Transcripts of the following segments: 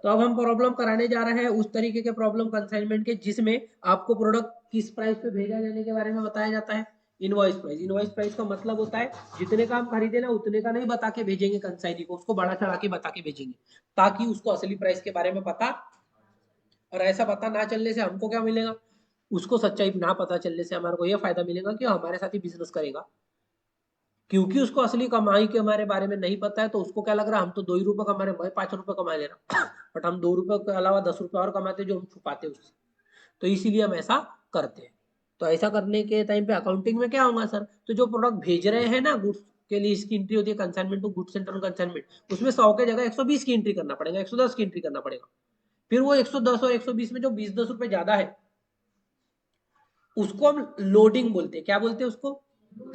तो अब हम प्रॉब्लम कराने जा रहे हैं उस तरीके के प्रॉब्लम कंसाइनमेंट के जिसमें आपको प्रोडक्ट किस प्राइस पे भेजा जाने के बारे में बताया जाता है। इनवॉइस प्राइस, इनवॉइस प्राइस का मतलब होता है जितने का हम खरीदे ना उतने का नहीं बता के भेजेंगे कंसाइनी को, उसको बड़ा चढ़ा के बता के भेजेंगे ताकि उसको असली प्राइस के बारे में पता, और ऐसा पता ना चलने से हमको क्या मिलेगा, उसको सच्चाई ना पता चलने से हमारे को यह फायदा मिलेगा कि हमारे साथ ही बिजनेस करेगा, क्योंकि उसको असली कमाई के हमारे बारे में नहीं पता है। तो उसको क्या लग रहा है हम तो 2 ही रुपए कमा रहे हैं, भाई 5 रुपए कमा ले रहा बट हम 2 रुपए के अलावा 10 रुपए और कमाते जो हम छुपाते उससे। तो इसीलिए हम ऐसा करते हैं। तो ऐसा करने के टाइम पे अकाउंटिंग में क्या होगा सर, तो जो प्रोडक्ट भेज रहे हैं ना गुड्स के लिए, इसकी एंट्री होती है consignment to goods and consignment, उसमें 100 के जगह 120 की एंट्री करना पड़ेगा, 110 की एंट्री करना पड़ेगा। फिर वो 110 और 120 में जो 20-10 रुपए ज्यादा है उसको हम लोडिंग बोलते हैं। क्या बोलते हैं उसको?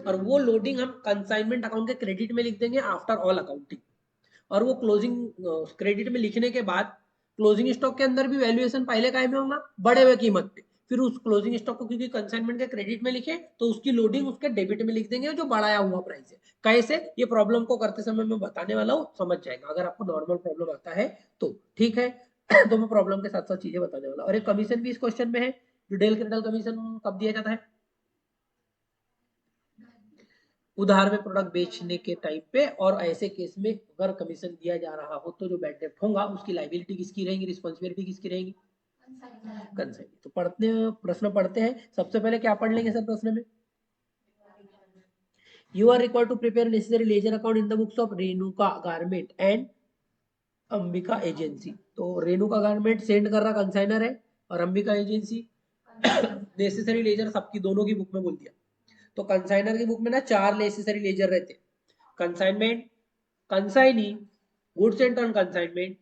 और वो लोडिंग हम कंसाइनमेंट अकाउंट के क्रेडिट में लिख देंगे आफ्टर ऑल अकाउंटिंग। और वो क्लोजिंग क्रेडिट में लिखने के बाद क्लोजिंग स्टॉक के अंदर भी वैल्यूएशन पहले काय में होगा, बढ़े हुए कीमत पे। फिर उस क्लोजिंग स्टॉक को क्योंकि कंसाइनमेंट के क्रेडिट में लिखे तो उसकी लोडिंग उसके डेबिट में लिख देंगे जो बढ़ाया हुआ प्राइस है। कैसे, ये प्रॉब्लम को करते समय मैं बताने वाला हूँ, समझ जाएगा अगर आपको नॉर्मल प्रॉब्लम आता है तो। ठीक है तो मैं प्रॉब्लम के साथ साथ चीजें बताने वाला हूँ। और एक कमीशन भी इस क्वेश्चन में है, जो डेल क्रेडल कमीशन कब दिया जाता है, उधार में प्रोडक्ट बेचने के टाइम पे। और ऐसे केस में अगर कमीशन दिया जा रहा हो तो जो बैड डेप्ट होगा उसकी लाइबिलिटी किसकी रहेगी, रिस्पॉन्सिबिलिटी किसकी रहेगी, कंसाइनी। तो पढ़ते प्रश्न पढ़ते हैं। सबसे पहले क्या पढ़ लेंगे सर प्रश्न में, you are required to prepare necessary ledger account in the books of Renuka garment and Ambika agency. तो रेणुका गारमेंट सेंड कर रहा कंसाइनर है और अंबिका एजेंसी नेसेसरी लेजर सबकी दोनों की बुक में बोल दिया। तो कंसाइनर की बुक में ना 4 नेसेसरी लेजर रहते हैं, consignment, consignee, goods and turn consignment,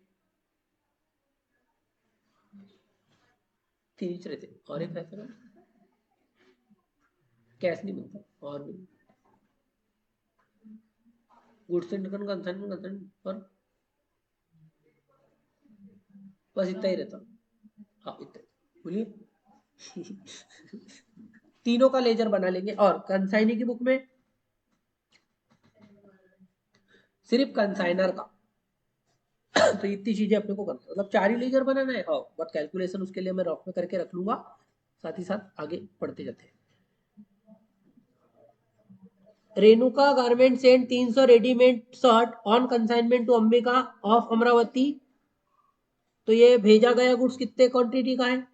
3 रहते और एक रहता है कैश नहीं मिलता, और भी goods and turn consignment, consignment पर बस इतना ही रहता। हाँ इतना बोलिए तीनों का लेजर बना लेंगे। और कंसाइनी की बुक में सिर्फ कंसाइनर का तो इतनी चीजें अपने को करना, मतलब 4 ही लेजर बनाना है। हाँ बट कैलकुलेशन उसके लिए मैं रफ में करके रख लूंगा, साथ ही साथ आगे पढ़ते जाते हैं। Renuka garment send 300 readymade shirt on consignment to Ambika of Amravati. तो ये भेजा गया गुड्स कितने क्वांटिटी का है,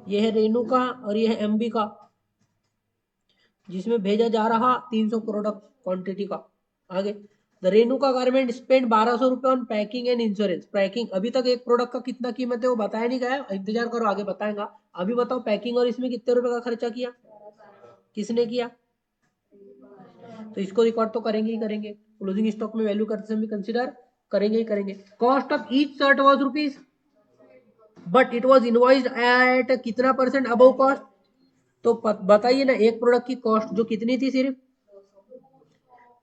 ये है रेणुका और ये है अंबिका, जिसमें भेजा जा रहा 300 प्रोडक्ट क्वांटिटी का। आगे, द रेणुका गारमेंट स्पेंड 1200 रुपए on packing and insurance. Packing, अभी तक एक प्रोडक्ट का कितना कीमत है वो बताया नहीं गया, इंतजार करो आगे बताएगा। अभी बताओ पैकिंग और इसमें कितने रुपए का खर्चा किया, किसने किया, तो इसको रिकॉर्ड तो करेंगे ही करेंगे, क्लोजिंग स्टॉक में वैल्यू करते समय कंसिडर करेंगे ही करेंगे। Cost of each shirt was rupees but it was invoiced at कितना परसेंट अबव कॉस्ट। तो बताइए ना, एक प्रोडक्ट की कॉस्ट जो कितनी थी सिर्फ,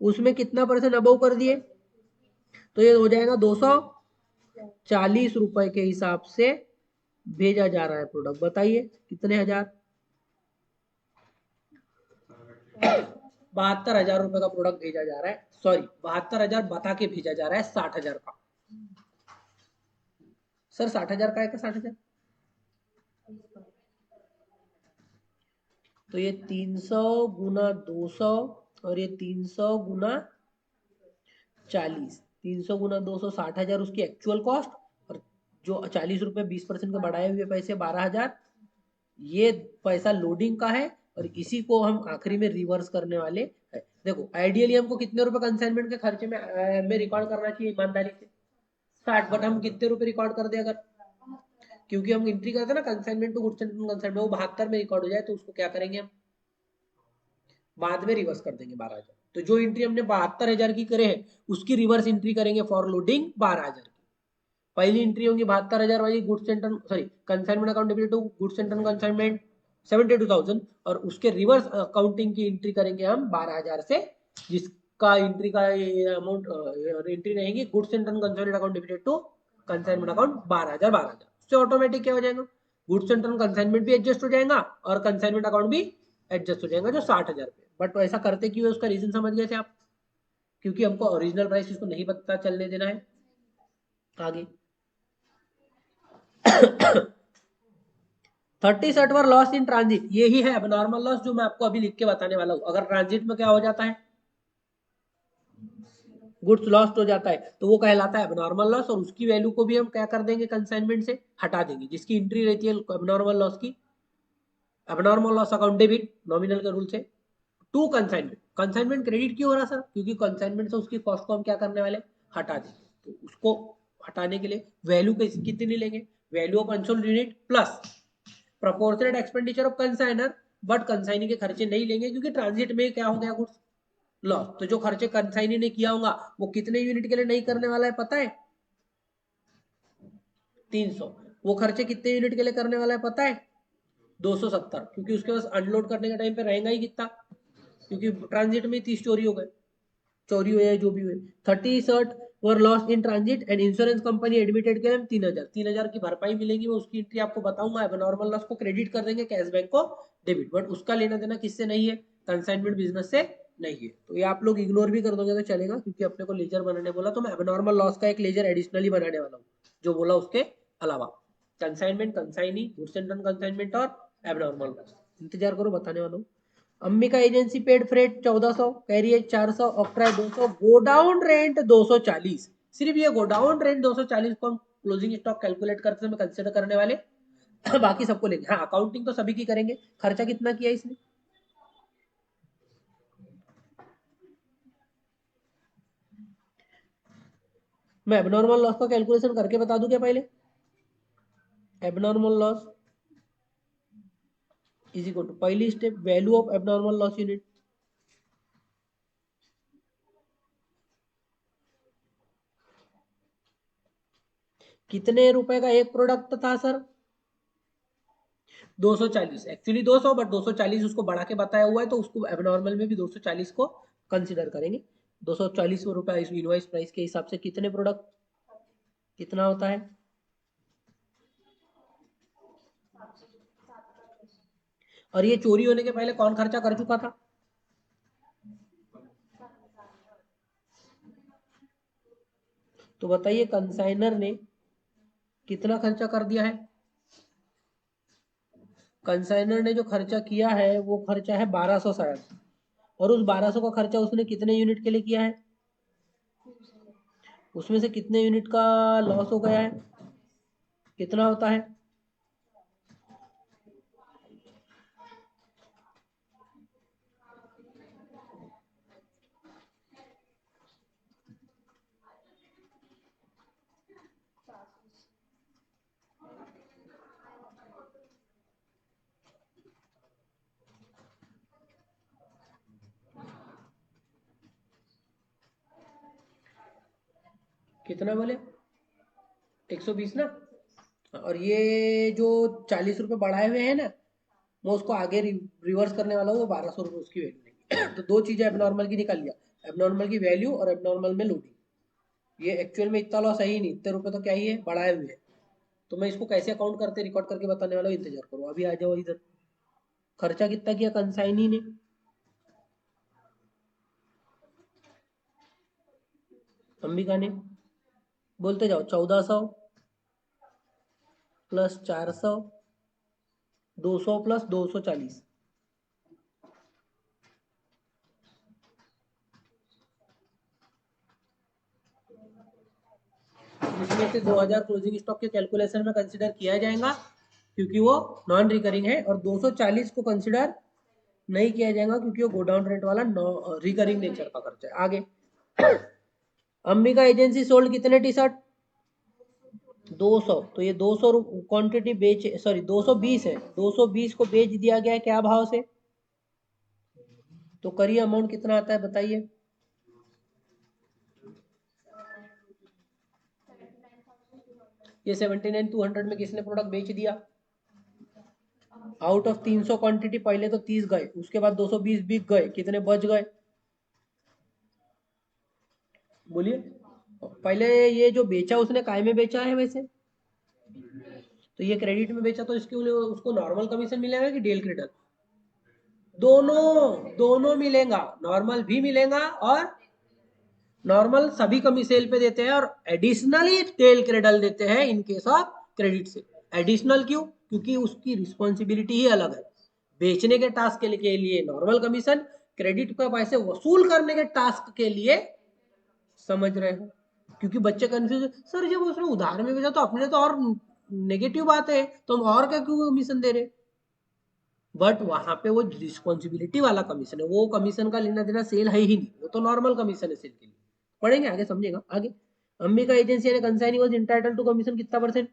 उसमें कितना परसेंट अबव कर दिए, तो ये हो जाएगा 240 रुपए के हिसाब से भेजा जा रहा है प्रोडक्ट। बताइए कितने हजार, 72,000 रुपए का प्रोडक्ट भेजा जा रहा है। सॉरी 72,000 बता के भेजा जा रहा है 60,000 का। सर 60,000 का है क्या 60,000, तो ये 300 गुना 200 और ये 300 गुना 40, 300 गुना 200 60,000 उसकी एक्चुअल कॉस्ट, और जो 40 रुपए 20% के बढ़ाए हुए पैसे 12,000, ये पैसा लोडिंग का है। और इसी को हम आखिरी में रिवर्स करने वाले हैं। देखो आइडियली हमको कितने रुपए कंसाइनमेंट के खर्चे में रिकॉर्ड करना चाहिए ईमानदारी से, 60, बट हम कितने रुपए रिकॉर्ड कर दे अगर, क्योंकि हम एंट्री करते हैं ना consignment to goods and consignment, वो 72 में रिकॉर्ड हो जाए तो उसको क्या करेंगे हम बाद में रिवर्स कर देंगे 12,000। तो जो एंट्री हमने 72,000 की करे है उसकी रिवर्स एंट्री करेंगे फॉर लोडिंग 12,000 की। पहली एंट्री होगी 72,000 वाली goods and sorry consignment account debit to goods and consignment 72,000, और उसके रिवर्स अकाउंटिंग की एंट्री करेंगे हम 12,000 से, जिसका एंट्री का अमाउंट एंट्री रहेगी goods and consignment account debited to consignment account 12,000 उससे ऑटोमेटिक क्या हो जाएगा, गुड्स एंड कंसाइनमेंट भी एडजस्ट हो जाएगा और कंसाइनमेंट अकाउंट भी एडजस्ट हो जाएगा जो 60,000 पे। बट ऐसा करते क्यों है उसका रीजन समझ गए थे आप, क्योंकि हमको ओरिजिनल प्राइस इसको नहीं पता चलने देना है। आगे 30 लॉस इन ट्रांजिट, यही है एबनॉर्मल लॉस जो मैं आपको अभी लिख के बताने वाला हूं। अगर ट्रांजिट में क्या हो जाता है, गुड्स लॉस्ट हो जाता है, तो वो कहलाता है एबनॉर्मल लॉस, और उसकी वैल्यू को भी हम क्या कर देंगे, कंसाइनमेंट से हटा देंगे, जिसकी एंट्री रहती है एबनॉर्मल लॉस की। Abnormal loss account debit nominal के रूल से टू कंसाइनमेंट। कंसाइनमेंट क्रेडिट क्यों हो रहा सर, क्योंकि कंसाइनमेंट से उसकी कॉस्ट को हम क्या करने वाले, हटा देंगे। तो उसको हटाने के लिए वैल्यू कितनी लेंगे, value of unsold unit plus proportionate expenditure of consignor, but consignee के खर्चे नहीं लेंगे क्योंकि ट्रांजिट में क्या हो गया, गुड्स लॉस। तो जो खर्चे कंसाइनी ने किया होगा वो कितने यूनिट के लिए नहीं करने वाला है पता है, 300। वो खर्चे कितने यूनिट के लिए करने वाला है पता है, 270, क्योंकि उसके पास अनलोड करने के टाइम पे रहेगा ही कितना, क्योंकि ट्रांजिट में 30 चोरी हो गए, चोरी हुए या जो भी हुए। 30 were loss in transit and insurance company admitted के 3000 की भरपाई मिलेगी। मैं उसकी एंट्री आपको बताऊंगा। एबनॉर्मल लॉस को क्रेडिट कर देंगे, कैशबैक को डेबिट, बट उसका लेना देना किससे नहीं है, कंसाइनमेंट बिजनेस से नहीं है। तो ये आप लोग इग्नोर भी कर दोगे तो चलेगा, क्योंकि अपने को लेजर बनाने बोला, तो मैं एबनॉर्मल लॉस का एक लेजर एडिशनली बनाने वाला हूँ जो बोला उसके अलावा। Consignment, consignee, goods and non consignment और एबनॉर्मल लॉस, इंतजार करो बताने वाला हूँ। Ambika agency paid freight 1400, carrier 400, octroi 200, godown rent 240। सिर्फ ये गोडाउन रेंट 240 को हम क्लोजिंग स्टॉक कैलकुलेट करते समय कंसिडर करने वाले। बाकी सबको लेंगे, हाँ अकाउंटिंग तो सभी की करेंगे। खर्चा कितना किया इसने, मैं एबनॉर्मल लॉस का कैलकुलेशन करके बता दूं क्या पहले। Abnormal loss is equal to, पहली step value of abnormal loss unit, कितने रुपए का एक प्रोडक्ट था सर, 240। एक्चुअली 200, बट 240 उसको बढ़ा के बताया हुआ है, तो उसको एबनॉर्मल में भी 240 को कंसिडर करेंगे। 240 रुपए इनवॉइस प्राइस के हिसाब से कितने प्रोडक्ट, कितना होता है, और ये चोरी होने के पहले कौन खर्चा कर चुका था, तो बताइए कंसाइनर ने कितना खर्चा कर दिया है। कंसाइनर ने जो खर्चा किया है वो खर्चा है 1200 शायद, और उस 1200 का खर्चा उसने कितने यूनिट के लिए किया है, उसमें से कितने यूनिट का लॉस हो गया है, कितना होता है, कितना बोले, 120 ना। और ये जो 40 रुपए बढ़ाए हुए हैं ना, मैं उसको आगे रिवर्स करने वाला हूँ, वो 1200 रुपये उसकी वैल्यू नहीं। तो दो चीजें एबनॉर्मल की निकाल लिया, एबनॉर्मल की वैल्यू और एबनॉर्मल में लोडिंग। ये एक्चुअल में इतना लॉस है ही नहीं, इतने रुपए तो क्या ही है, बढ़ाए हुए हैं। तो मैं इसको कैसे अकाउंट करते रिकॉर्ड करके बताने वाला हूँ, इंतजार करो। अभी आ जाओ इधर, खर्चा कितना किया कंसाइनी ने, अंबिका ने, बोलते जाओ, 1400 प्लस 400, 200 प्लस 240, इसमें से 2000 क्लोजिंग स्टॉक के कैलकुलेशन में कंसिडर किया जाएगा, क्योंकि वो नॉन रिकरिंग है, और 240 को कंसिडर नहीं किया जाएगा क्योंकि वो गोडाउन रेंट वाला रिकरिंग नेचर का खर्चा है। आगे, अंबिका एजेंसी सोल्ड कितने टी शर्ट, 200। तो ये 200 क्वांटिटी बेच, सॉरी 220 है, 220 को बेच दिया गया है क्या भाव से, तो करिए अमाउंट कितना आता है बताइए। ये 79,200 में किसने प्रोडक्ट बेच दिया, आउट ऑफ 300 क्वांटिटी पहले तो 30 गए, उसके बाद 220 बिक गए, कितने बच गए बोलिए। पहले ये जो बेचा उसने काय में बेचा है वैसे, तो ये क्रेडिट में बेचा, तो इसके लिए उसको नॉर्मल कमीशन मिलेगा कि डेल क्रेडिट, दोनों दोनों मिलेगा, नॉर्मल भी मिलेगा और नॉर्मल सभी कमी सेल पे देते हैं और एडिशनली टेल क्रेडल देते हैं in case of credit sale. Additional क्यों? क्योंकि उसकी रिस्पॉन्सिबिलिटी ही अलग है। बेचने के टास्क के लिए नॉर्मल कमीशन, क्रेडिट पे पैसे वसूल करने के टास्क के लिए, समझ रहे हो? क्योंकि बच्चे कंफ्यूज, सर जब उसने उधार में भेजा तो अपने तो और नेगेटिव बात है, तो हम और क्या क्यों कमीशन दे रहे? बट वहां पे वो रिस्पॉन्सिबिलिटी वाला कमीशन है, वो कमीशन का लेना देना सेल है ही नहीं, वो तो नॉर्मल कमीशन है सेल के लिए। पढ़ेंगे आगे, समझेगा आगे। अंबिका एजेंसी ने कंसाइनिंग वाज इंटाइटल्ड टू कमीशन कितना percent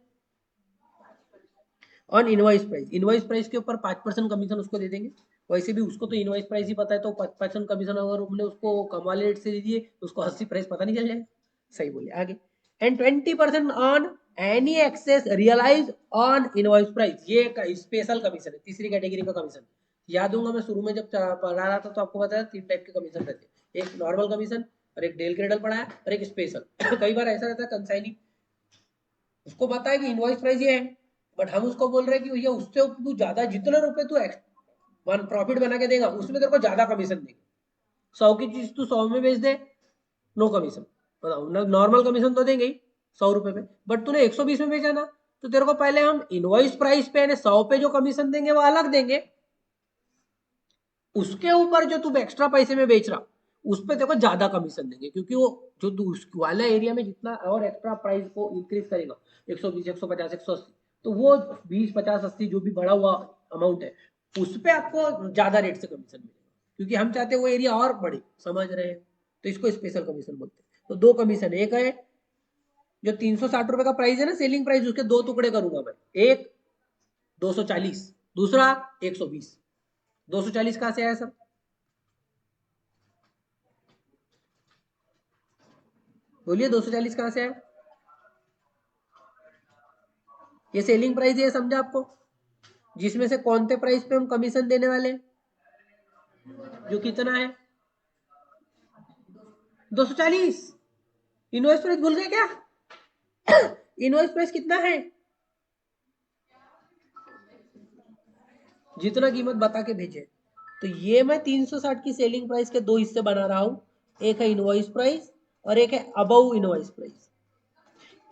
on invoice price? Invoice price के ऊपर 5% कमीशन उसको दे देंगे। वैसे भी उसको तो इनवॉइस प्राइस ही पता है, तो 5% कमीशन अगर हमने उसको कम वाले रेट से दे दिए तो उसको 80 प्राइस पता नहीं चल जाएगा। सही बोले आगे। And 20% on any excess realise on invoice price, ये स्पेशल कमीशन है, तीसरी कैटेगरी का कमीशन। याद दूंगा, मैं शुरू में जब पढ़ा रहा था तो आपको बताया 3 टाइप के कमीशन रहते हैं, एक नॉर्मल कमीशन और एक डेल क्रेडल पढ़ाया और एक स्पेशल। कई बार ऐसा रहता है कंसाइनिंग उसको पता है कि इनवॉइस प्राइस ये है, बट हम उसको बोल रहे हैं कि भैया उससे तू ज्यादा जितने रुपए तू प्रॉफिट बना के देगा उसमें तेरे को ज्यादा कमीशन देंगे। 100 की चीज तू 100 में बेच दे, नो कमीशन। बताओ, नॉर्मल कमीशन तो देंगे ही 100 रुपए पे, बट तूने 120 में बेचा ना, तो तेरे को पहले हम इनवॉइस प्राइस पे 100 पे जो कमीशन देंगे वो अलग देंगे, उसके ऊपर जो तू एक्स्ट्रा पैसे में बेच रहा उस पर तेरे को ज्यादा कमीशन देंगे, क्योंकि वो जो तू वाला एरिया में जितना और एक्स्ट्रा प्राइस को इंक्रीज करेगा 120, 150, 180, तो वो 20, 50, 80 जो भी बढ़ा हुआ अमाउंट है उस पर आपको ज्यादा रेट से कमीशन मिलेगा, क्योंकि हम चाहते हैं वो एरिया और बढ़े, समझ रहे हैं? तो इसको स्पेशल कमीशन बोलते हैं। तो दो कमीशन, एक है जो 360 रुपए का प्राइस है ना सेलिंग प्राइस, उसके दो टुकड़े करूंगा मैं, एक 240, दूसरा 120। 240 कहां से आया सर? बोलिए 240 कहां से आया? ये सेलिंग प्राइस ये समझा आपको, जिसमें से कौन से प्राइस पे हम कमीशन देने वाले, जो कितना है 240। इनवॉइस प्राइस भूल गए क्या? इनवॉइस प्राइस कितना है? जितना कीमत बता के भेजे। तो ये मैं 360 की सेलिंग प्राइस के दो हिस्से बना रहा हूं, एक है इनवॉइस प्राइस और एक है अबव इनवॉइस प्राइस।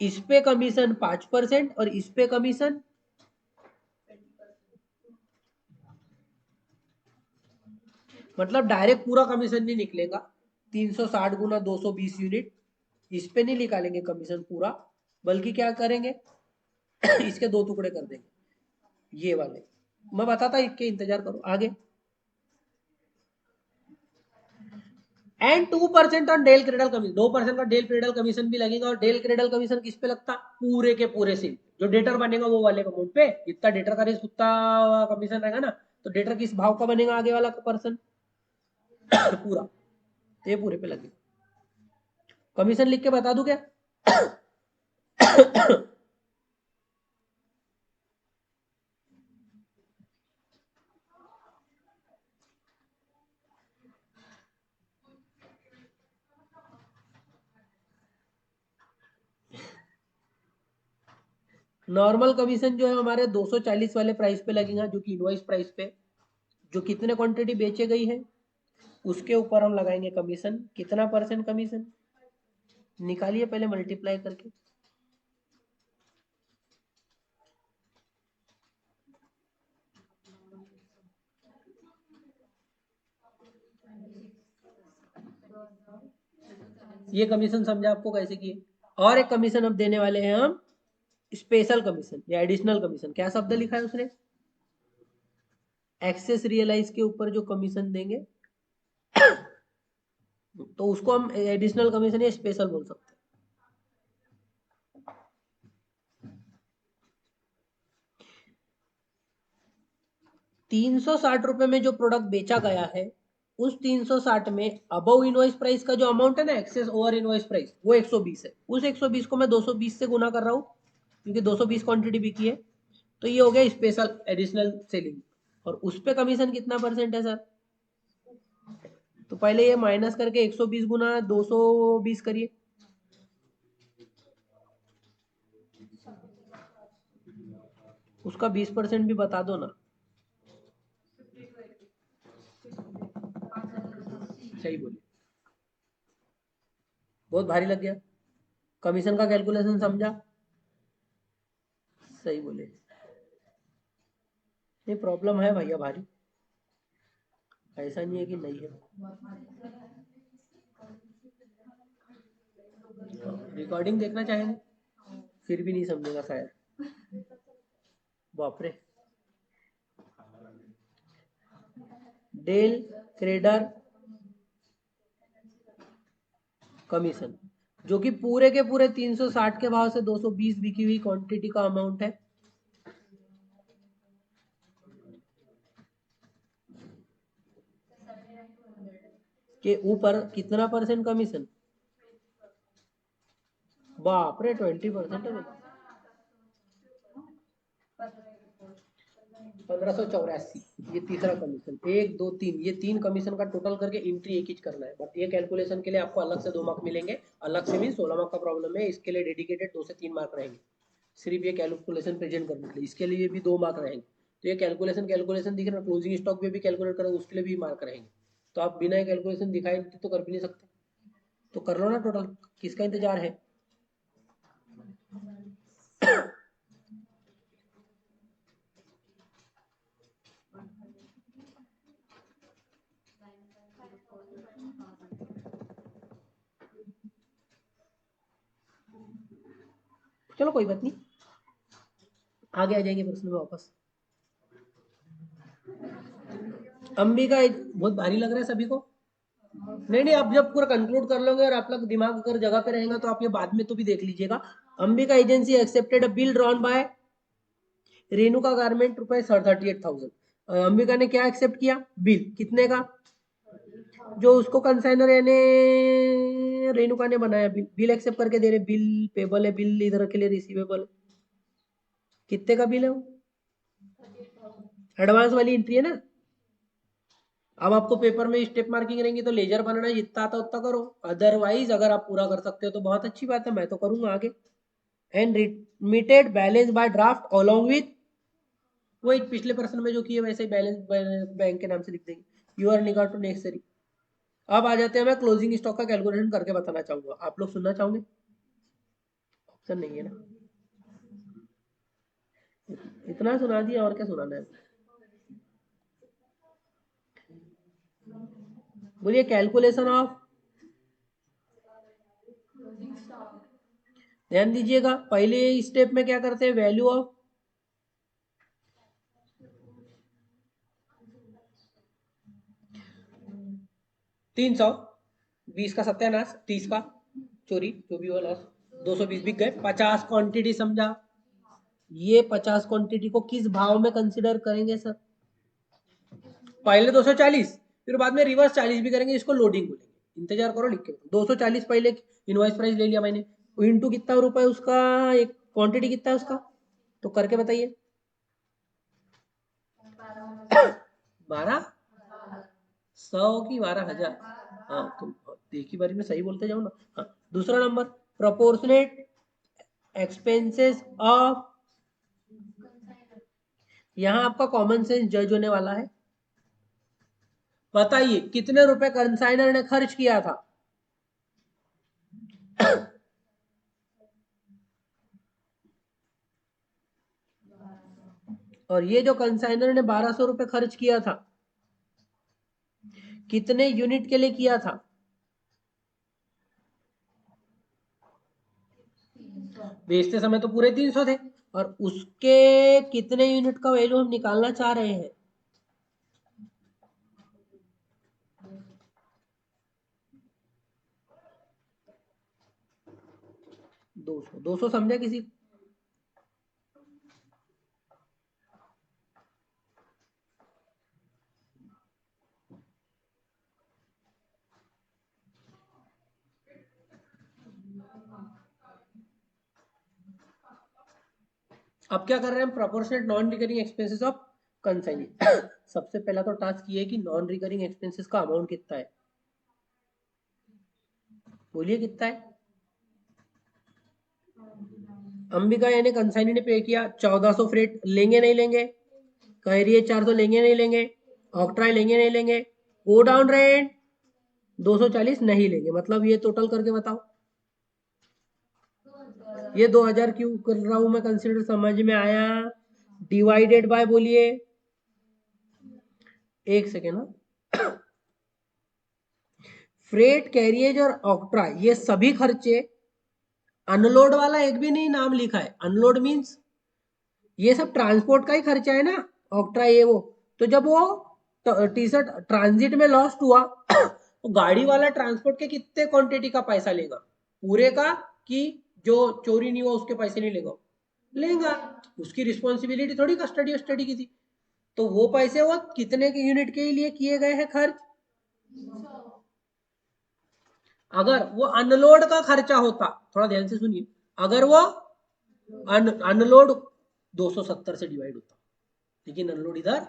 इस पे कमीशन 5% और इस पे कमीशन, मतलब डायरेक्ट पूरा कमीशन नहीं निकलेगा, 360 गुना 220 यूनिट, इस पे नहीं निकालेंगे कमीशन पूरा, बल्कि क्या करेंगे इसके दो टुकड़े कर देंगे, ये वाले। मैं बताता इसके, इंतजार करो आगे। And 2% on del credere commission, 2% का डेल क्रेडल कमीशन भी लगेगा। और डेल क्रेडल कमीशन किस पे लगता? पूरे के पूरे सिम जो डेटर बनेगा वो वाले अमाउंट पे, जितना डेटर का रिस्क उतना कमीशन रहेगा ना, तो डेटर किस भाव का बनेगा आगे वाला पर्सन पूरा, तो ये पूरे पे लगेगा। कमीशन लिख के बता दूं क्या? नॉर्मल कमीशन जो है हमारे 240 वाले प्राइस पे लगेगा, जो कि इनवॉइस प्राइस पे जो कितने क्वांटिटी बेचे गई है उसके ऊपर हम लगाएंगे कमीशन। कितना परसेंट कमीशन निकालिए पहले मल्टीप्लाई करके। ये कमीशन समझा आपको कैसे किए? और एक कमीशन अब देने वाले हैं हम, स्पेशल कमीशन या एडिशनल कमीशन। क्या शब्द लिखा है उसने? एक्सेस रियलाइज के ऊपर जो कमीशन देंगे तो उसको हम एडिशनल कमीशन या स्पेशल बोल सकते हैं। 360 रुपए में जो प्रोडक्ट बेचा गया है उस 360 में अबव इनवॉइस प्राइस का जो अमाउंट है ना, एक्सेस ओवर इनवॉइस प्राइस, वो 120 है। उस 120 को मैं 220 से गुना कर रहा हूँ, क्योंकि 220 क्वांटिटी बिकी है, तो ये हो गया स्पेशल एडिशनल सेलिंग। और उस पे कमीशन कितना परसेंट है सर? तो पहले ये माइनस करके 120 गुना 220 करिए, उसका 20% भी बता दो ना। सही बोलिए। बहुत भारी लग गया। कमीशन का कैलकुलेशन समझा? सही बोले। ये प्रॉब्लम है भैया भारी, ऐसा नहीं है कि नहीं है। रिकॉर्डिंग देखना चाहेंगे, फिर भी नहीं समझेगा शायद। बाप रे। डेल क्रेडर कमीशन, जो कि पूरे के पूरे 360 के भाव से 220 बिकी हुई क्वांटिटी का अमाउंट है। के ऊपर कितना परसेंट कमीशन? बाप रे, 20% है। 1584, ये तीसरा कमीशन। 1 2 3, ये 3 कमीशन का टोटल करके एंट्री एक ही करना है। बट ये कैलकुलेशन के लिए आपको अलग से 2 मार्क मिलेंगे। अलग से भी 16 मार्क का प्रॉब्लम है, इसके लिए डेडिकेटेड 2 से 3 मार्क रहेंगे सिर्फ ये कैलकुलेशन प्रेजेंट करने के लिए। इसके लिए भी 2 मार्क रहेंगे। तो ये कैलकुलेशन दिख रहा है, क्लोजिंग स्टॉक पे भी कैलकुलेट करें, उसके लिए भी मार्क रहेंगे। तो आप बिना कैलकुलेशन दिखाए तो कर भी नहीं सकते। तो कर लो ना टोटल, किसका इंतजार है? चलो कोई बात नहीं, आगे आ जाएंगे प्रश्न में वापस। अंबिका बहुत भारी लग रहा है सभी को। नहीं, आप जब पूरा कंक्लूड कर लोगे और आप लोग दिमाग अगर जगह पे रहेगा तो आप ये बाद में तो भी देख लीजिएगा। Ambika agency accepted a bill drawn by Renuka garment ₹38,000। Ambika ने क्या एक्सेप्ट किया? बिल कितने का? जो उसको कंसाइनर यानी रेणुका ने बनाया, बिल एक्सेप्ट करके दे रहे। बिल पेबल है, बिल इधर के लिए रिसीवेबल। कितने का बिल है वो? एडवांस वाली एंट्री है ना। अब आपको पेपर में स्टेप मार्किंग रहेंगी तो लेजर बनाना जितना आता उतना करो, अदरवाइज अगर आप पूरा कर सकते हो तो बहुत अच्छी बात है, मैं तो करूंगा आगे। And remitted balance bye draft along with, वही पिछले प्रश्न में जो किए वैसे ही बैलेंस बैंक के नाम से लिख देंगे। यू आर निकाल टू नेक्स्ट। अब आ जाते हैं, मैं क्लोजिंग स्टॉक का कैलकुलेशन करके बताना चाहूंगा। आप लोग सुनना चाहोगे? ऑप्शन नहीं है ना, इतना सुना दिया और क्या सुनाना है। बोलिए कैलकुलेशन ऑफ, ध्यान दीजिएगा। पहले स्टेप में क्या करते हैं? वैल्यू ऑफ 300, 20 का सत्यानाश, 30 का चोरी, जो भी हुआ लॉस। 220 बिक गए। 50 क्वांटिटी समझा? ये 50 क्वांटिटी को किस भाव में कंसिडर करेंगे सर? पहले 240, फिर बाद में रिवर्स 40 भी करेंगे, इसको लोडिंग बोलेंगे। इंतजार करो, लिख के 240 पहले इनवॉइस प्राइस ले लिया मैंने, इंटू कितना रुपए उसका, एक क्वांटिटी कितना है उसका, तो करके बताइए। 1200 की 12,000। हाँ, तुम एक ही बारी में सही बोलते जाओ ना। हाँ, दूसरा नंबर, प्रोपोर्शनेट एक्सपेंसेस ऑफ, यहाँ आपका कॉमन सेंस जज होने वाला है। बताइए कितने रुपए कंसाइनर ने खर्च किया था? और ये जो कंसाइनर ने 1200 रुपए खर्च किया था, कितने यूनिट के लिए किया था? बेचते समय तो पूरे 300 थे, और उसके कितने यूनिट का वैल्यू हम निकालना चाह रहे हैं? 200। 200 समझा किसी? अब क्या कर रहे हैं हम? Proportionate non recurring expenses of consignee. सबसे पहला तो टास्क ये है कि नॉन रिकरिंग एक्सपेंसेस का अमाउंट कितना है, बोलिए कितना है? अंबिका यानी कंसाइनी ने पे किया 1400 फ्रेट, लेंगे नहीं लेंगे? कह रही है 400, लेंगे नहीं लेंगे? ऑक्ट्राई लेंगे नहीं लेंगे? गो डाउन रेंट 240 नहीं लेंगे। मतलब ये टोटल करके बताओ। ये 2000 क्यों कर रहा हूं मैं कंसिडर, समझ में आया? डिवाइडेड बाय, बोलिए, एक सेकेंड ना। फ्रेट, कैरियज और ऑक्ट्रा, ये सभी खर्चे, अनलोड वाला एक भी नहीं नाम लिखा है। अनलोड मीन्स ये सब ट्रांसपोर्ट का ही खर्चा है ना, ऑक्ट्रा ये वो। तो जब वो टी शर्ट ट्रांजिट में लॉस्ट हुआ तो गाड़ी वाला ट्रांसपोर्ट के कितने क्वांटिटी का पैसा लेगा, पूरे का, कि जो चोरी नहीं हुआ उसके पैसे नहीं लेगा? लेगा। उसकी रिस्पॉन्सिबिलिटी थोड़ी कस्टडी स्टडी की थी। तो वो पैसे वो कितने के यूनिट के लिए किए गए हैं खर्च? अगर वो अनलोड का खर्चा होता, थोड़ा ध्यान से सुनिए, अगर वो अनलोड 270 से डिवाइड होता, लेकिन अनलोड इधर,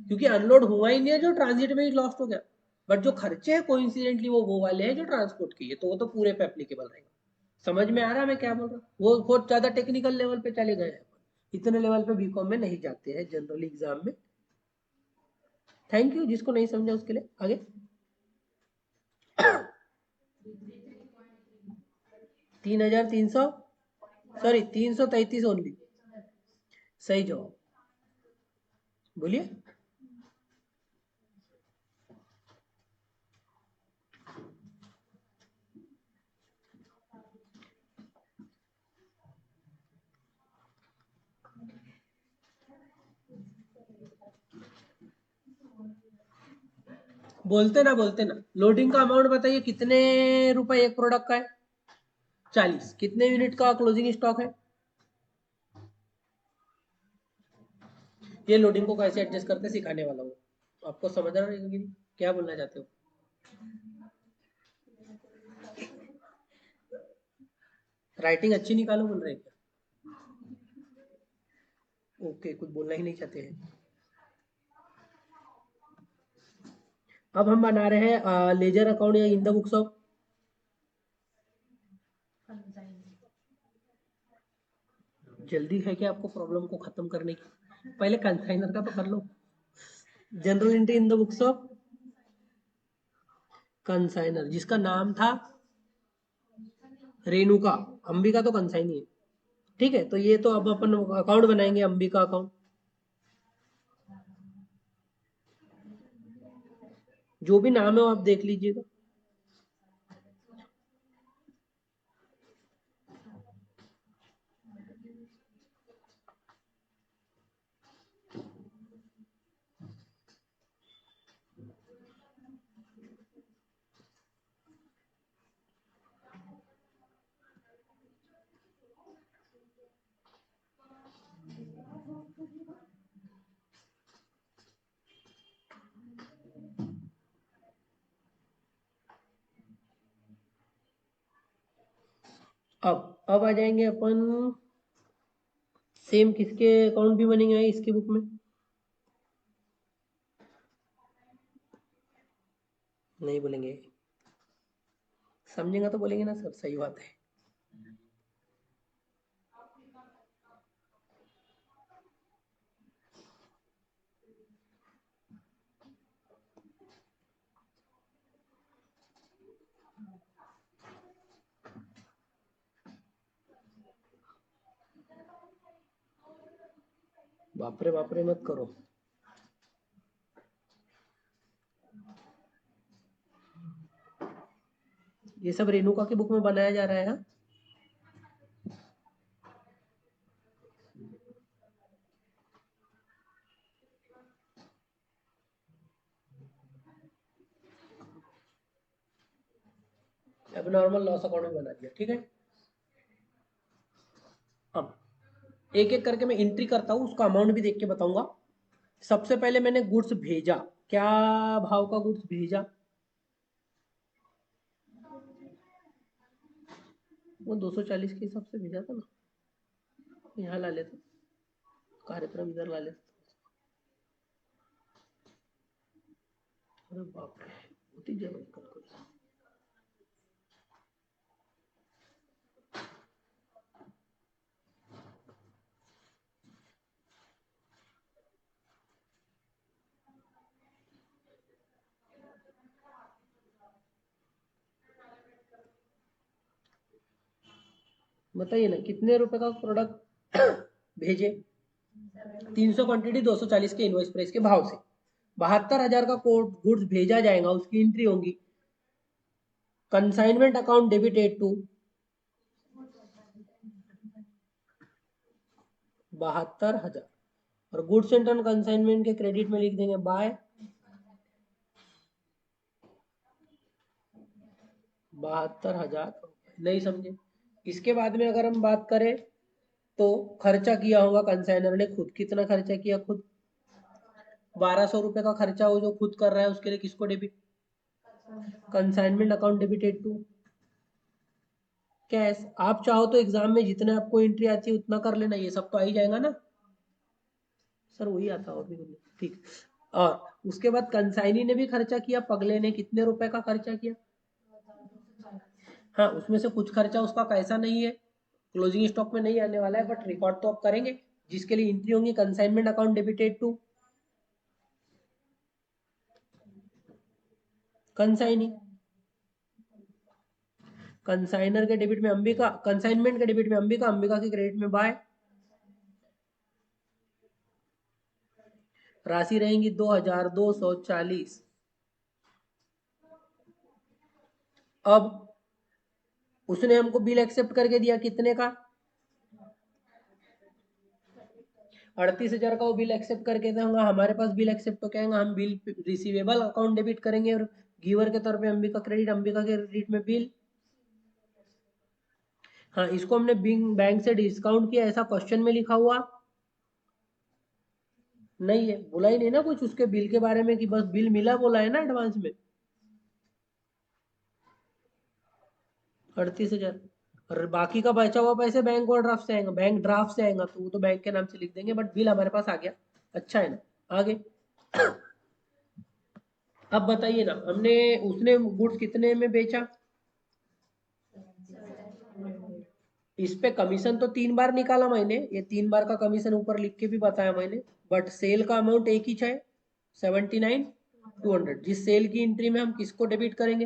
क्योंकि अनलोड हुआ ही नहीं है, जो ट्रांजिट में ही लॉस्ट हो गया। बट जो खर्चे हैं कोइंसिडेंटली वो वाले हैं जो ट्रांसपोर्ट के, तो वो तो पूरे पे एप्लीकेबल रहेगा। समझ में आ रहा है मैं क्या बोल रहा हूँ? वो बहुत ज्यादा टेक्निकल लेवल पे चले गए हैं, इतने लेवल पे बीकॉम में नहीं जाते हैं जनरल एग्जाम में। थैंक यू, जिसको नहीं समझा उसके लिए। आगे 3300, सॉरी 333 ओनली, सही जवाब। बोलिए। बोलते ना, लोडिंग का अमाउंट बताइए, कितने रुपए एक प्रोडक्ट का है? 40। कितने यूनिट का क्लोजिंग स्टॉक है? ये लोडिंग को कैसे एडजस्ट करते सिखाने वाला हूँ, आपको समझ रहा है कि क्या बोलना चाहते हो? राइटिंग अच्छी निकालो बोल रहे हैं क्या? ओके, कुछ बोलना ही नहीं चाहते हैं। अब हम बना रहे हैं लेजर अकाउंट या इन द बुक्स ऑफ। जल्दी है क्या आपको प्रॉब्लम को खत्म करने की? पहले कंसाइनर का तो कर लो। General entry in the books of consignor, जिसका नाम था रेणुका। अंबिका तो कंसाइनी है। ठीक है, तो ये तो अब अपन अकाउंट बनाएंगे, अंबिका अकाउंट। जो भी नाम है वो आप देख लीजिएगा। अब आ जाएंगे अपन, सेम किसके अकाउंट भी बनेंगे इसके बुक में? नहीं बोलेंगे? समझेगा तो बोलेंगे ना सर, सही बात है। बाप रे मत करो। ये सब रेणुका की बुक में बनाया जा रहा है, हाँ? अब नॉर्मल लॉस अकाउंट में बना दिया, ठीक है। अब एक एक करके मैं एंट्री करता हूँ, उसका अमाउंट भी देख के बताऊंगा। सबसे पहले मैंने गुड्स भेजा, क्या भाव का गुड्स भेजा? वो 240 के हिसाब से भेजा था ना। यहाँ ला लेते, कार्यक्रम इधर ला लेते। अरे बाप रे, होती जरूर कल को। बताइए ना, कितने रुपए का प्रोडक्ट भेजे? 300 क्वांटिटी 240 के इनवॉइस प्राइस के भाव से 72,000 का कोड गुड्स भेजा जाएगा, उसकी एंट्री होगी कंसाइनमेंट अकाउंट डेबिटेड टू 72,000 और गुड्स एंड ऑन कंसाइनमेंट के क्रेडिट में लिख देंगे बाय 72,000। नहीं समझे? इसके बाद में अगर हम बात करें तो खर्चा किया होगा कंसाइनर ने खुद, कितना खर्चा किया खुद? 1,200 रुपए का खर्चा हो जो खुद कर रहा है, उसके लिए किसको debit? Consignment account debited to cash. आप चाहो तो एग्जाम में जितने आपको एंट्री आती है उतना कर लेना, ये सब तो आ ही जाएगा ना सर, वही आता और भी कुछ नहीं। ठीक। और उसके बाद कंसाइनी ने भी खर्चा किया, पगले ने कितने रुपए का खर्चा किया? हाँ, उसमें से कुछ खर्चा उसका कैसा नहीं है, क्लोजिंग स्टॉक में नहीं आने वाला है, बट रिकॉर्ड तो आप करेंगे, जिसके लिए एंट्री होंगी consignment account debited to consignee. Consignor के डेबिट में अंबिका, कंसाइनमेंट के डेबिट में अंबिका, अंबिका के क्रेडिट में बाय। राशि रहेंगी 2,240। अब उसने हमको बिल एक्सेप्ट करके दिया कितने का? 38,000 का वो बिल एक्सेप्ट करके देंगे, हमारे पास बिल एक्सेप्ट तो क्या है, हम बिल रिसीवेबल अकाउंट डेबिट करेंगे और गिवर के तौर पे अंबिका क्रेडिट, अंबिका के क्रेडिट में बिल। हाँ, इसको हमने बैंक से डिस्काउंट किया, ऐसा क्वेश्चन में लिखा हुआ नहीं है, बोला ही नहीं ना कुछ उसके बिल के बारे में कि बस बिल मिला बोला है ना एडवांस में 38,000। और बाकी का बचा हुआ पैसे बैंक और ड्राफ्ट से आएगा, बैंक ड्राफ्ट से आएगा तो वो तो बैंक के नाम से लिख देंगे, बट बिल हमारे पास आ गया। अच्छा है ना? आगे अब बताइए ना, हमने उसने गुड्स कितने में बेचा? इस पे कमीशन तो 3 बार निकाला मैंने, ये 3 बार का कमीशन ऊपर लिख के भी बताया मैंने, बट सेल का अमाउंट एक ही है 79,200। जिस सेल की एंट्री में हम किसको डेबिट करेंगे?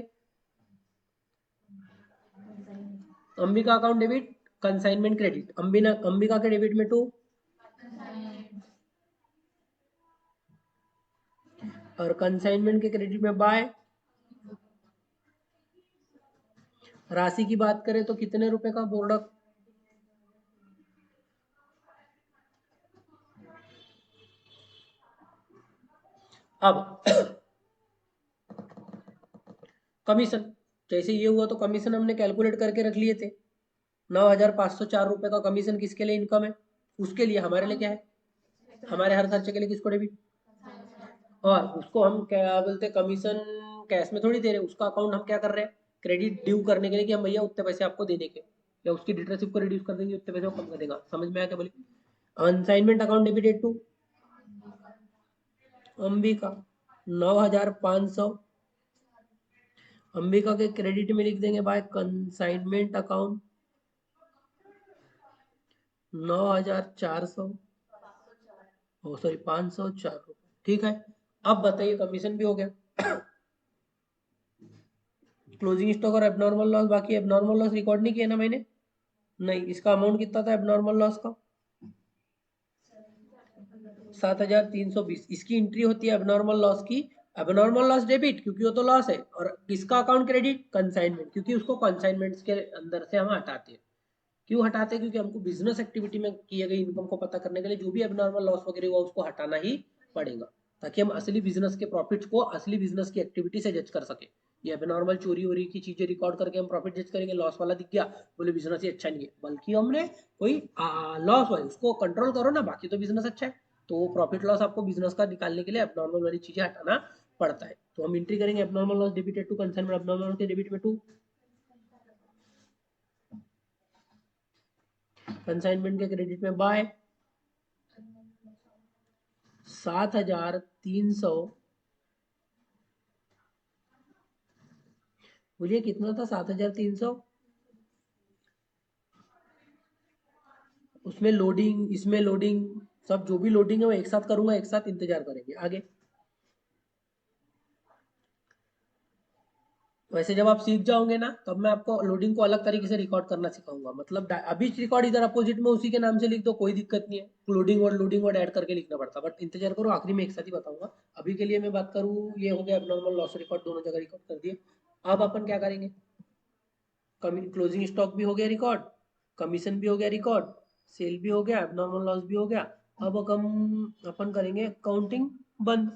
Ambika account debit, consignment credit, Ambika के डेबिट में 2 और कंसाइनमेंट के क्रेडिट में बाय। राशि की बात करें तो कितने रुपए का प्रोडक्ट? अब कमीशन, जैसे ये हुआ तो कमीशन हमने कैलकुलेट करके रख लिए थे, 9,504 रुपए का कमीशन किसके लिए इनकम है? उसके लिए, हमारे लिए क्या है? हमारे हर खर्चे के लिए किसको डेबिट? और उसको हम क्या बोलते हैं, कमीशन कैश में थोड़ी दे रहे हैं, उसका अकाउंट हम क्या कर रहे हैं, क्रेडिट ड्यू करने के लिए कि हम भैया उतने पैसे आपको देने के, या उसकी डिटेलशिप को रिड्यूस कर देंगे, उतने पैसे वो कम कर देगा। समझ में आया क्या बोले? Consignment account debited to Ambika 9,500, Ambika के क्रेडिट में लिख देंगे by consignment account 9,400, oh sorry 504 रुपये। ठीक है, अब बताइए कमीशन भी हो गया, क्लोजिंग स्टॉक और एबनॉर्मल लॉस बाकी। एबनॉर्मल लॉस रिकॉर्ड नहीं किया ना मैंने? नहीं। इसका अमाउंट कितना था एबनॉर्मल लॉस का? 7,320। इसकी एंट्री होती है एबनॉर्मल लॉस की, एबनॉर्मल लॉस डेबिट क्योंकि वो तो लॉस है, और किसका अकाउंट क्रेडिट? कंसाइनमेंट, क्योंकि उसको कंसाइनमेंट्स के अंदर से हम हटाते हैं। क्यों हटाते हैं? क्योंकि हमको बिजनेस एक्टिविटी में किए गए इनकम को पता करने के लिए जो भी एबनॉर्मल लॉस वगैरह हुआ उसको हटाना ही पड़ेगा, ताकि हम असली बिजनेस के प्रॉफिट्स को असली बिजनेस की एक्टिविटी से जज कर सके। ये एबनॉर्मल चोरी वोरी की चीजें रिकॉर्ड करके हम प्रॉफिट जज करेंगे, लॉस वाला दिख गया बोले बिजनेस ही अच्छा नहीं है, बल्कि हमने कोई लॉस हुआ है उसको कंट्रोल करो ना, बाकी तो बिजनेस अच्छा है। तो प्रॉफिट लॉस आपको बिजनेस का निकालने के लिए एबनॉर्मल वाली चीजें हटाना पड़ता है। तो हम एंट्री करेंगे abnormal loss debited to consignment, abnormal के डेबिट में 2, कंसाइनमेंट के क्रेडिट में बाय 7,300। बोलिए कितना था 7,300? उसमें लोडिंग, इसमें लोडिंग, सब जो भी लोडिंग है वो एक साथ करूंगा, एक साथ इंतजार करेंगे। आगे वैसे जब आप सीख जाओगे ना तब मैं आपको लोडिंग को अलग तरीके से रिकॉर्ड करना सिखाऊंगा। मतलब अभी रिकॉर्ड इधर अपोजिट में उसी के नाम से लिख दो, कोई दिक्कत नहीं है। लोडिंग वर्ड ऐड करके लिखना पड़ता, बट इंतजार करो, आखिरी में एक साथ ही बताऊंगा। अभी के लिए मैं बात करूँ, ये हो गया एबनॉर्मल लॉस रिकॉर्ड, दोनों जगह रिकॉर्ड कर दिए। अब अपन क्या करेंगे, क्लोजिंग स्टॉक भी हो गया रिकॉर्ड, कमीशन भी हो गया रिकॉर्ड, सेल भी हो गया, एबनॉर्मल लॉस भी हो गया। अब हम अपन करेंगे काउंटिंग बंद,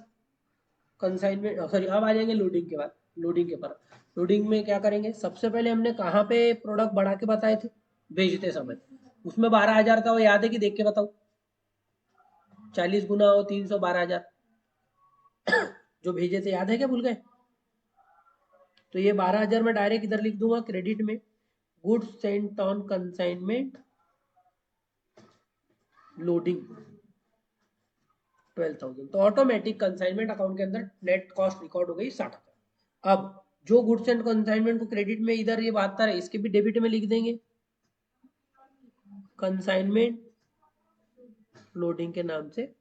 कंसाइनमेंट सॉरी, अब आ जाएंगे लोडिंग के बाद। लोडिंग के पर लोडिंग में क्या करेंगे, सबसे पहले हमने कहाँ पे प्रोडक्ट बढ़ा के बताए थे, भेजते समय। उसमें 12,000 था, वो याद है कि देख के बताओ, 40 गुना हो 300, 12,000 जो भेजे थे, याद है क्या, भूल गए? तो ये 12,000 में डायरेक्ट इधर लिख दूंगा क्रेडिट में, goods Saint on consignment loading 12,000। तो ऑटोमेटिक कंसाइनमेंट अकाउंट के अंदर नेट कॉस्ट रिकॉर्ड हो गई 60,000। अब जो गुड्स एंड कंसाइनमेंट को क्रेडिट में इधर ये 72 है, इसके भी डेबिट में लिख देंगे कंसाइनमेंट लोडिंग के नाम से,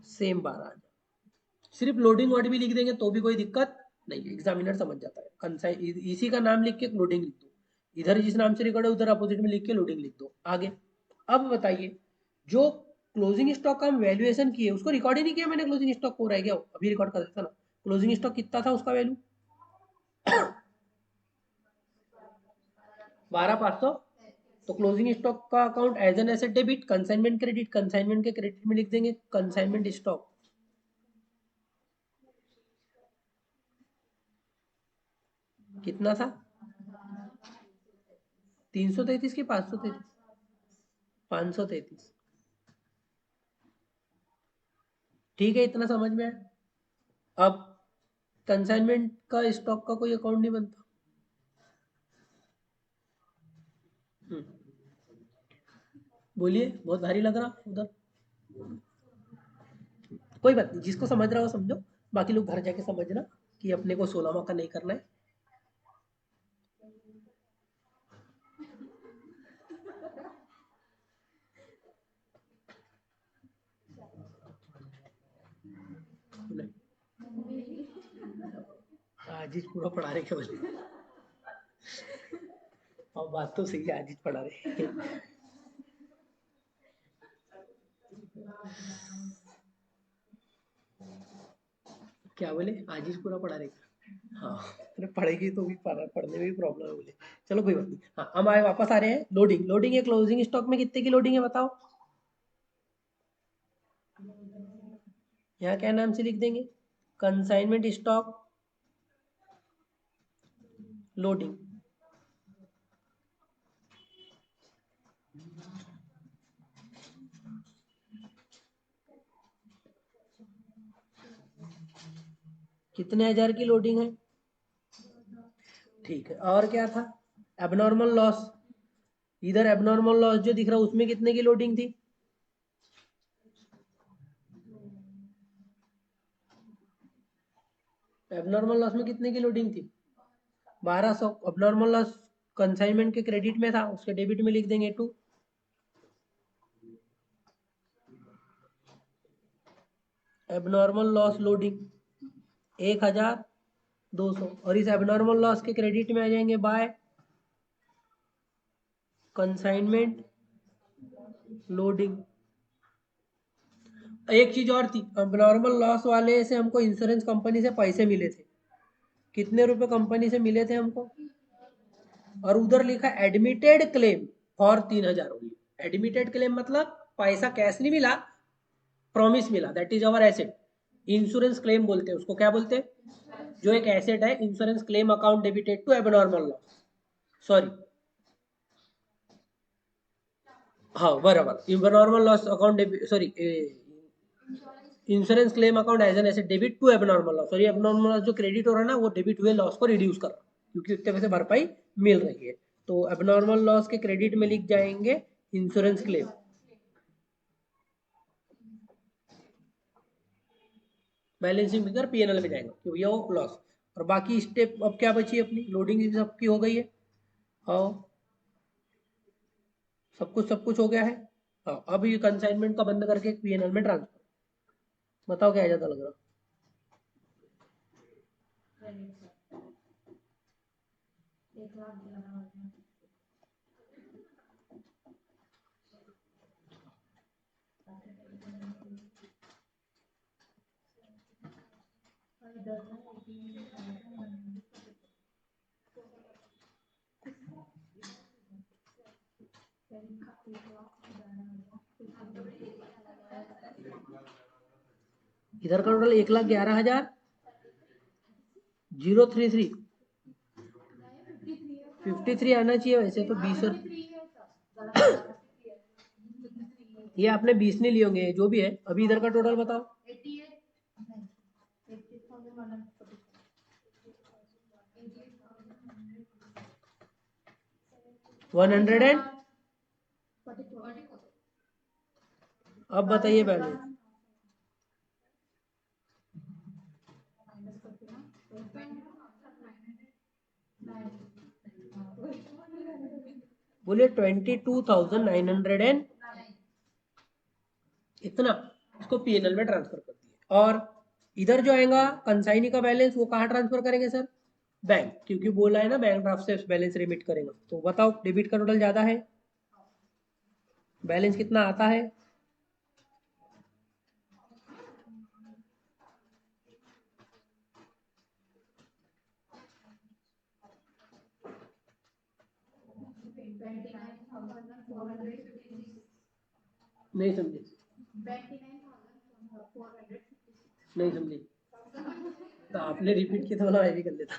सेम 12,000। सिर्फ लोडिंग वर्ड भी लिख देंगे तो भी कोई दिक्कत नहीं है, एग्जामिनर समझ जाता है। कंसाइन इसी का नाम लिख के लोडिंग लिख दो, इधर जिस नाम से रिकॉर्ड है उधर अपोजिट में लिख के लोडिंग लिख दो। आगे अब बताइए, जो क्लोजिंग स्टॉक का हम वैल्यूएशन किए उसको रिकॉर्ड ही नहीं किया मैंने, क्लोजिंग स्टॉक को रह गया, अभी रिकॉर्ड कर देता ना। क्लोजिंग स्टॉक कितना था, उसका वैल्यू 12,500। तो क्लोजिंग स्टॉक का account as an asset debit, consignment credit, consignment के क्रेडिट में लिख देंगे कंसाइनमेंट स्टॉक। कितना था, 333 की 533, 533। ठीक है, इतना समझ में आया। अब कंसाइनमेंट का स्टॉक का कोई अकाउंट नहीं बनता। बोलिए, बहुत भारी लग रहा उधर? कोई बात नहीं, जिसको समझ रहा हो समझो, बाकी लोग घर जाके समझना कि अपने को 16वां का नहीं करना है। आज ही पूरा पढ़ा रहे केवल, और बात तो सही है, आज ही पढ़ा रहे क्या बोले, आज ही पूरा पढ़ा रहे? हाँ, अरे पढ़ेगी तो भी पढ़ने में भी प्रॉब्लम है बोले। चलो कोई बात नहीं। हाँ, हम आए वापस आ रहे हैं। लोडिंग, लोडिंग है क्लोजिंग स्टॉक में कितने की लोडिंग है बताओ? यहाँ क्या नाम से लिख देंगे, कंसाइनमेंट स्टॉक लोडिंग। कितने हजार की लोडिंग है? ठीक है, और क्या था, एबनॉर्मल लॉस। इधर एबनॉर्मल लॉस जो दिख रहा है उसमें कितने की लोडिंग थी? एबनॉर्मल लॉस में कितने की लोडिंग थी? 1200। एबनॉर्मल लॉस कंसाइनमेंट के क्रेडिट में था, उसके डेबिट में लिख देंगे 2। एबनॉर्मल लॉस लोडिंग 1,200, और इस एबनॉर्मल लॉस के क्रेडिट में आ जाएंगे बाय कंसाइनमेंट लोडिंग। एक चीज और थी, एबनॉर्मल लॉस वाले से हमको इंश्योरेंस कंपनी से पैसे मिले थे। कितने रुपए कंपनी से मिले थे हमको? और उधर लिखा admitted claim for 3,000 only. Admitted claim मतलब पैसा कैश नहीं मिला, प्रॉमिस मिला, that is our asset. Insurance claim बोलते हैं उसको, क्या बोलते हैं? जो एक एसेट है, insurance claim account debited to abnormal loss, sorry, हाँ बराबर, abnormal loss account, sorry, insurance claim account as an asset debit to abnormal loss. और ये एबनॉर्मल लॉस जो क्रेडिट हो रहा है ना, वो डेबिट हुए लॉस को रिड्यूस कर रहा है, क्योंकि उतने पैसे भरपाई मिल रही है। तो एबनॉर्मल लॉस के क्रेडिट में लिख जाएंगे insurance claim, balancing figure PNL में जाएगा कि भैया वो लॉस। और बाकी स्टेप अब क्या बची अपनी, लोडिंग सबकी हो गई है। हाँ, सब कुछ हो गया है। हाँ, अब ये कंसाइनमेंट का बंद करके पीएनएल में ट्रांसफर। बताओ क्या ज्यादा लग रहा? इधर का टोटल 1,11,000 033 53 आना चाहिए वैसे तो 20 ये आपने 20 नहीं लिए होंगे जो भी है। अभी इधर का टोटल बताओ। 100 एंड अब बताइए बैलेंस। बोलिए 22,900 एंड इतना। इसको पीएनएल में ट्रांसफर कर दिए। और इधर जो आएगा कंसाइनी का बैलेंस वो कहाँ ट्रांसफर करेंगे सर? बैंक, क्योंकि बोला है ना बैंक ड्राफ्ट से बैलेंस रिमिट करेगा। तो बताओ डेबिट का टोटल ज्यादा है, बैलेंस कितना आता है? नहीं समझे, नहीं समझे तो आपने रिपीट किया तो मैं भी कर लेता।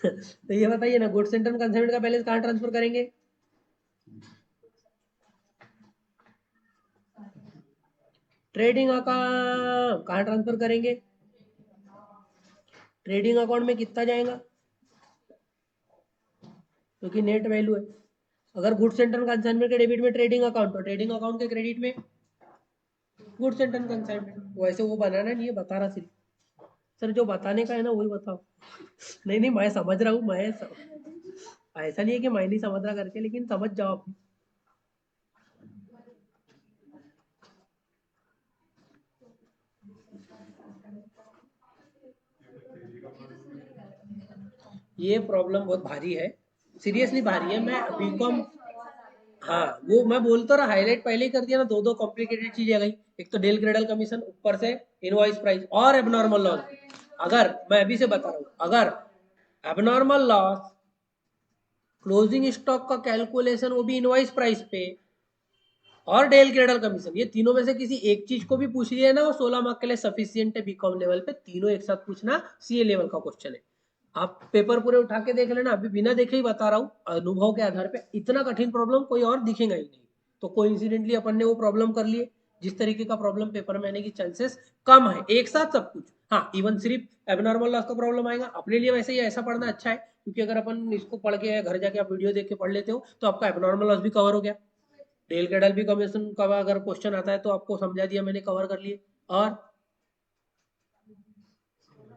तो ये बताइए ना, गुड्स सेंटर में कंसाइनमेंट का बैलेंस कहाँ ट्रांसफर करेंगे? ट्रेडिंग अकाउंट कहाँ ट्रांसफर करेंगे? ट्रेडिंग अकाउंट में कितना जाएगा? क्योंकि नेट वैल्यू है। अगर गुड्स सेंटर कंसाइनमेंट के डेबिट में ट्रेडिंग अकाउंट, तो ट्रेडिंग अकाउंट के क्रेडिट में गुड्स सेंटर कंसाइनमेंट। वैसे वो बनाना नहीं है, बता रहा सिर्फ। सर जो बताने का है ना वही बताओ। नहीं नहीं मैं समझ रहा हूँ, ऐसा नहीं है कि मैं नहीं समझ रहा करके, लेकिन समझ जाओ आप। ये प्रॉब्लम बहुत भारी है, सीरियसली भारी है। मैं बीकॉम, हाँ वो मैं बोलता रहा, हाईलाइट पहले ही कर दिया ना। दो दो कॉम्प्लिकेटेड चीजें आ गई, एक तो डेल क्रेडल कमीशन, ऊपर से इनवॉइस प्राइस और एबनॉर्मल लॉस। अगर मैं अभी से बता रहा हूँ, अगर एबनॉर्मल लॉस, क्लोजिंग स्टॉक का कैलकुलेशन वो भी इनवॉइस प्राइस पे, और डेल क्रेडल कमीशन, ये तीनों में से किसी एक चीज को भी पूछ लिया ना, वो 16 मार्क के लिए सफिशियंट है बीकॉम लेवल पे। तीनों एक साथ पूछना सीए लेवल का क्वेश्चन है। आप पेपर पूरे उठा के देख लेना, अभी बिना देखे ही बता रहा हूँ, अनुभव के आधार पे। इतना कठिन प्रॉब्लम कोई और दिखेगा ही नहीं। तो कोइंसिडेंटली अपन ने वो प्रॉब्लम कर लिए। जिस तरीके का प्रॉब्लम पेपर में आने की चांसेस कम है, एक साथ सब कुछ। हाँ इवन सिर्फ एबनॉर्मल लॉस का प्रॉब्लम आएगा अपने लिए, वैसे ही ऐसा पढ़ना अच्छा है, क्योंकि अगर अपन इसको पढ़ के घर जाके आप वीडियो देख के पढ़ लेते हो तो आपका एबनॉर्मल लॉस भी कवर हो गया। डेल क्रेडल भी कमीशन का अगर क्वेश्चन आता है तो आपको समझा दिया मैंने, कवर कर लिए। और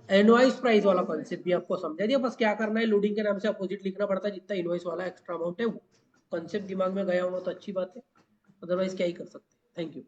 इनवॉइस प्राइस वाला कॉन्सेप्ट भी आपको समझा दिया। बस क्या करना है, लोडिंग के नाम से अपोजिट लिखना पड़ता है, जितना इनवॉइस वाला एक्स्ट्रा अमाउंट है वो कॉन्सेप्ट दिमाग में गया होगा तो अच्छी बात है, अदरवाइज क्या ही कर सकते हैं। Thank you.